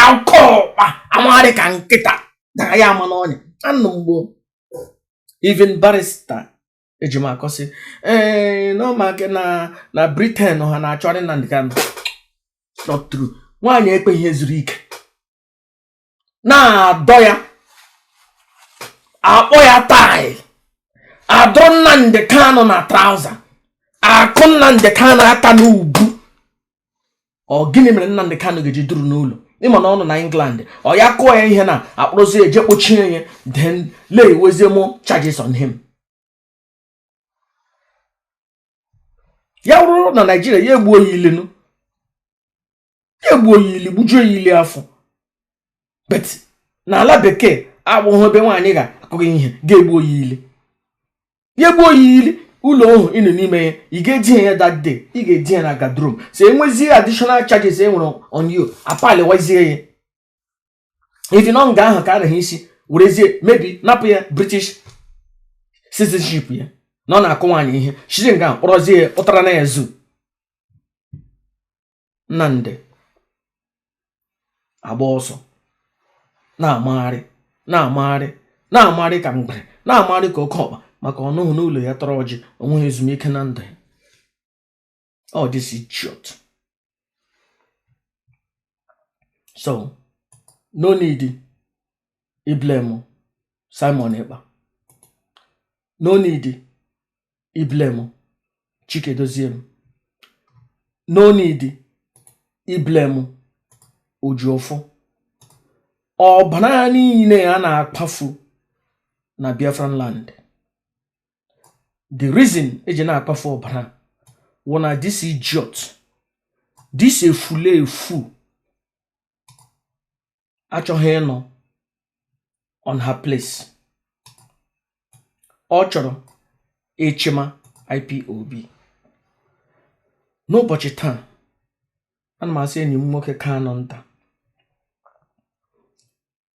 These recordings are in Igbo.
Alcoba, American kita, Diamond, and no even barrister. Ejima kosi no make na Britain no na achọrị na ndịka not true. Nwaanyị ekpe ihe zuru ike na adọ ya akpọ ya tai adọ Nnamdi Kanu na trouser akụ Nnamdi Kanu aka n'ubu. Ọ gịnị mere Nnamdi Kanu ga-eji duru n'ụlọ ịma na ọ nọ na England ọ ya kụọ ya ihe na akpụrụzi eje kpochie ya then lay wezie more charges on him. Ya wụrụ na Nigeria ya egbuo ya ile no ya egbuo ya ile gbujuo ya ile afọ but na ala bekee agbụghọ ebe nwaanyị ga-akụghị ihe ga-egbuo ya ile ya egbuo ya ile ụlọ ọhụ ịnọ n'ime ya ị ga-eji ya that day ị ga-eji ya na gadroom so enwezie additional charges e nwere on you apali wazie ya if you know nga ahụ ka anaghị isi werezie maybe napụ ya British citizenship ya no na akụ nwaanyị ihe shiri nga kpọrọzie pụtara na ya zu Nnamdi agba ọsọ na-amagharị ka mgbere na-amagharị ka oke ọkpa maka ọnụhụ n'ụlọ ya tọrọ ọjị onweghị ezumike na ndụ ya. Oh, this idiot. So no need I blame Simon Ekpa, no need I blame Chike Doziem, no need I blame Ojuofo. Ọ bana niile ya na-akpafu na Biafran land. The reason eji na-akpafu ọbara wona this idiot, this efu achọghị ịnọ on her place. Ọ chọrọ ịchịma IPOB. N'ụbọchị taa ana m asị enyi m nwoke Kanu nta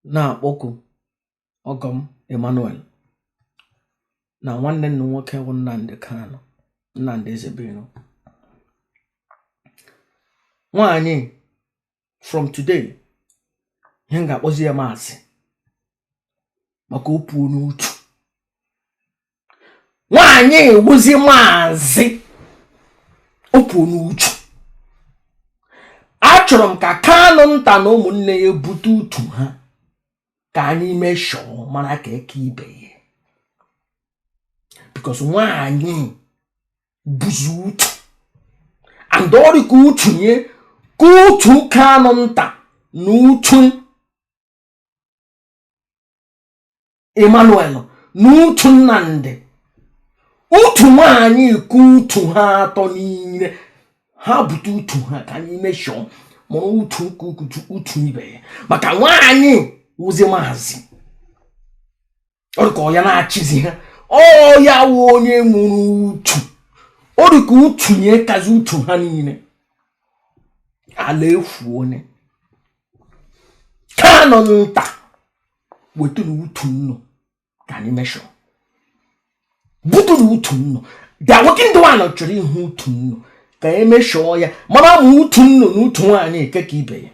na-akpọku ọgọm Emmanuel na nwanne nnu nwoke bụ Nnamdi Kanu, Nnamdi Ezebiro. Nwaanyị from today ihe ga-akpọzi ya maasị maka opuo n'utu. Nwaanyị ewuzi maazị opuo n'utu. Achọrọ m ka Kanu nta na ụmụnne ya bute utu ha ka anyị mee show mara ka eke ibe ya. Because nwaanyị buzu utu and ọrị ka utu nye ka utu Kanu nta na utu Emmanuel na utu Nnamdi. Utu nwaanyị ka utu ha atọ niile ha bute utu ha ka anyị mee show mara utu ka utu ibe ya. Maka nwaanyị wuzi maazị ọrị ka ọ ya na-achịzi ha. Oh ya onye nwuru utu ori ka utu nye kazi utu ha niile ala efu one. Kanu nta weturu utu nno ka anyị mesho buturu utu nno da working the one chọrọ ihu utu nno ka emesho ya mara mu utu nno na utu nwaanyị ekeka ibe ya.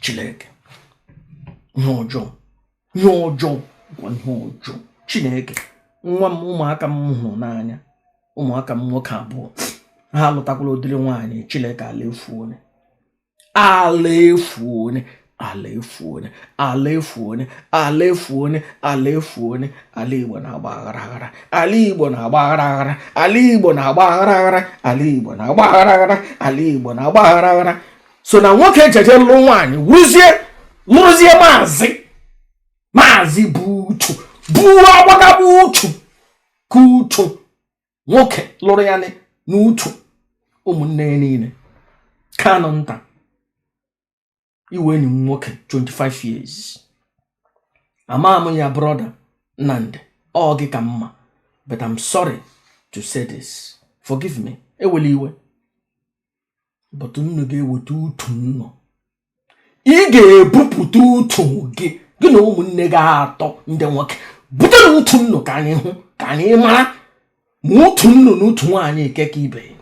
Chineke ihe ọjọọ Chineke nwa m ụmụaka m hụrụ n'anya ụmụaka m nwoke abụọ ha lụtakwala odiri nwaanyị. Chineke ala Igbo na-agba aghara ala Igbo na-agba aghara so na nwoke jeje lụ nwaanyị lụrụzie maazị bụ utu bụ agbaga bụ utu ka utu nwoke lụrụ ya n'utu ụmụnne ya niile. Kanu nta iwe enyi m nwoke 25 years ama m ya brother Nnamdi ọ gị ka mma but I'm sorry to say this, forgive me, ewele iwe but nnu ga-eweta utu nnọ ị ga-ebupụta utu gị na ụmụnne gị atọ ndị nwoke butere utu nnọ ka anyị hụ ka anyị mara ma utu nnọ na utu nwaanyị ekeka ibe.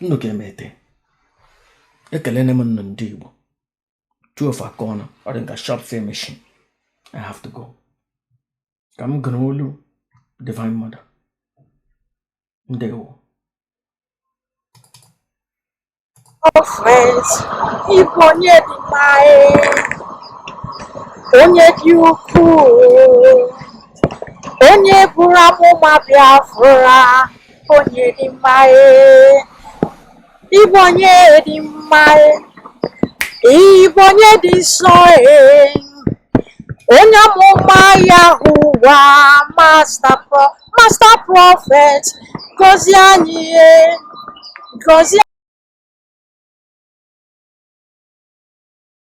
unu ga-emete ekelene m nnụ ndị Igbo 12 aka ọnụ ọ dị nka shop fair machine. I have to go ka m gụrụ olu Divine Mother. Ndewo. Prophet Igbo onye dị mma onye dị ukwuu onye buru amụma Biafra onye dị mma Igbo onye dị mma Igbo onye dị nsọ onye amụma Yahuwa Master Prophet gọzie anyị gọzie